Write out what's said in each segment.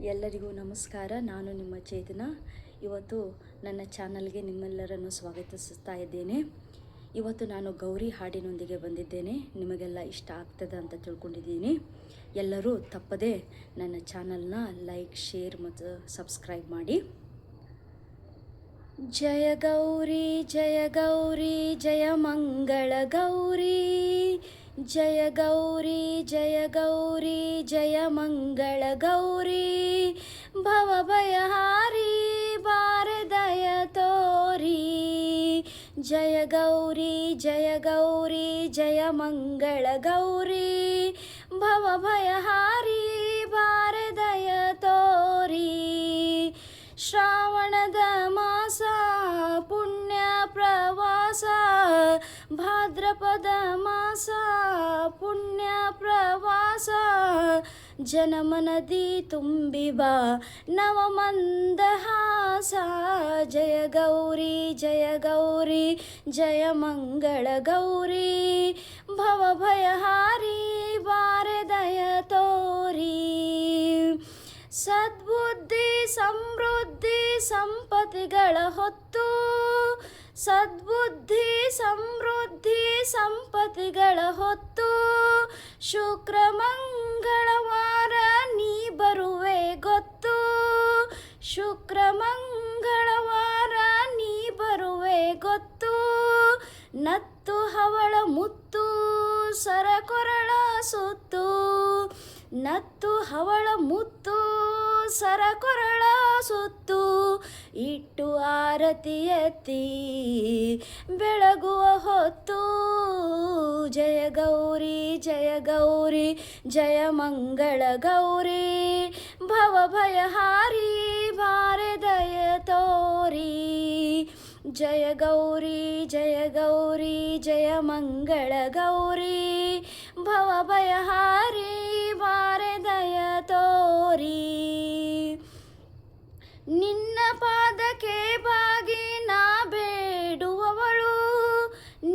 ಎಲ್ಲರಿಗೂ ನಮಸ್ಕಾರ. ನಾನು ನಿಮ್ಮ ಚೇತನ. ಇವತ್ತು ನನ್ನ ಚಾನಲ್ಗೆ ನಿಮ್ಮೆಲ್ಲರನ್ನು ಸ್ವಾಗತಿಸುತ್ತಾ ಇದ್ದೇನೆ. ಇವತ್ತು ನಾನು ಗೌರಿ ಹಾಡಿನೊಂದಿಗೆ ಬಂದಿದ್ದೇನೆ. ನಿಮಗೆಲ್ಲ ಇಷ್ಟ ಆಗ್ತದೆ ಅಂತ ತಿಳ್ಕೊಂಡಿದ್ದೀನಿ. ಎಲ್ಲರೂ ತಪ್ಪದೆ ನನ್ನ ಚಾನಲ್ನ ಲೈಕ್, ಶೇರ್ ಮತ್ತು ಸಬ್ಸ್ಕ್ರೈಬ್ ಮಾಡಿ. ಜಯ ಗೌರಿ ಜಯ ಗೌರಿ ಜಯ ಮಂಗಳ ಗೌರಿ, ಜಯ ಗೌರಿ ಜಯ ಗೌರಿ ಜಯ ಮಂಗಳ ಗೌರಿ, ಭವಭಯಹಾರಿ ಬಾರೆ ದಯ ತೋರಿ. ಜಯ ಗೌರಿ ಜಯ ಗೌರಿ ಜಯ ಮಂಗಳ ಗೌರಿ, ಭವಭಯಹಾರಿ ಬಾರೆ ದಯ ತೋರಿ. ಶ್ರಾವಣದ ಮಾಸ ಪುಣ್ಯ ಪ್ರವಾಸ, ಭಾದ್ರಪದ ಮಾಸ ಪುಣ್ಯ ಪ್ರವಾಸ, ಜನಮನದಿ ತುಂಬಿ ಬಾ ನವಮಂದಹಾಸ. ಜಯ ಗೌರಿ ಜಯ ಗೌರಿ ಜಯ ಮಂಗಳ ಗೌರಿ, ಭವಭಯಹಾರಿ ಬಾರೆ ದಯ ತೋರಿ. ಸದ್ಬುದ್ಧಿ ಸಮೃದ್ಧಿ ಸಂಪತ್ತಿಗಳ ಹೊತ್ತು, ಸದ್ಬುದ್ಧಿ ಸಮೃದ್ಧಿ ಸಂಪತ್ತಿಗಳ ಹೊತ್ತು, ಶುಕ್ರ ಮಂಗಳವಾರ ನೀ ಬರುವೆ ಗೊತ್ತು, ಶುಕ್ರ ಮಂಗಳವಾರ ನೀ ಬರುವೆ ಗೊತ್ತು. ನತ್ತು ಹವಳ ಮುತ್ತು ಸರಕೊರಳ ಸುತ್ತು, ನತ್ತು ಹವಳ ಮುತ್ತು ಸರಕೊರಳ ಸುತ್ತು, ಇಟ್ಟು ಆರತಿ ಎತ್ತಿ ಬೆಳಗುವ ಹೊತ್ತು. ಜಯ ಗೌರಿ ಜಯ ಗೌರಿ ಜಯ ಮಂಗಳ ಗೌರಿ, ಭವಭಯಹಾರಿ ಬಾರೆ ದಯ ತೋರಿ. ಜಯ ಗೌರಿ ಜಯ ಗೌರಿ ಜಯ ಮಂಗಳ ಗೌರಿ, ಭವಭಯಹಾರಿ ಬಾರೆ ದಯ ತೋರಿ. ನಿನ್ನ ಪಾದಕ್ಕೆ ಬಾಗಿ ನಾ ಬೇಡುವವಳು,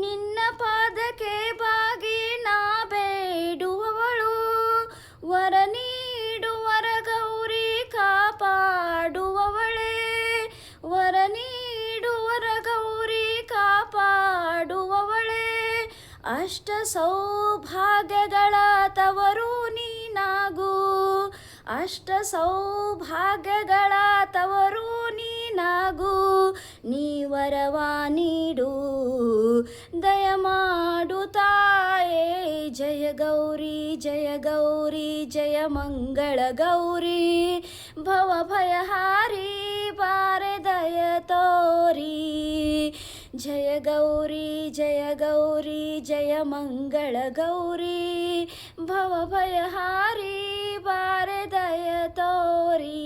ನಿನ್ನ ಪಾದಕ್ಕೆ ಬಾಗಿ ನಾ ಬೇಡುವವಳು, ವರ ನೀಡುವರ ಗೌರಿ ಕಾಪಾಡುವವಳೇ, ವರ ನೀಡುವರ ಗೌರಿ ಕಾಪಾಡುವವಳೇ. ಅಷ್ಟ ಸೌಭಾಗ್ಯಗಳ ತವರು ನೀನಾಗು, ಅಷ್ಟ ಸೌಭಾಗ್ಯಗಳ ತವರು ನೀನಾಗು, ನೀ ವರವ ನೀಡು ದಯಮಾಡು ತಾಯೇ. ಜಯ ಗೌರಿ ಜಯ ಗೌರಿ ಜಯ ಮಂಗಳ ಗೌರಿ, ಭವಭಯಹಾರಿ ಬಾರೆ ದಯ ತೋರಿ. ಜಯ ಗೌರಿ ಜಯ ಗೌರಿ ಜಯ ಮಂಗಳ ಗೌರಿ, ಭವಭಯಹಾರಿ ಬಾರೆ ದಯ ತೋರಿ,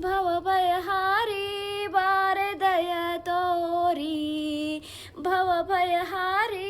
ಭವಭಯಹಾರಿ ಬಾರೆ ದಯ ತೋರಿ, ಭವಭಯಹಾರಿ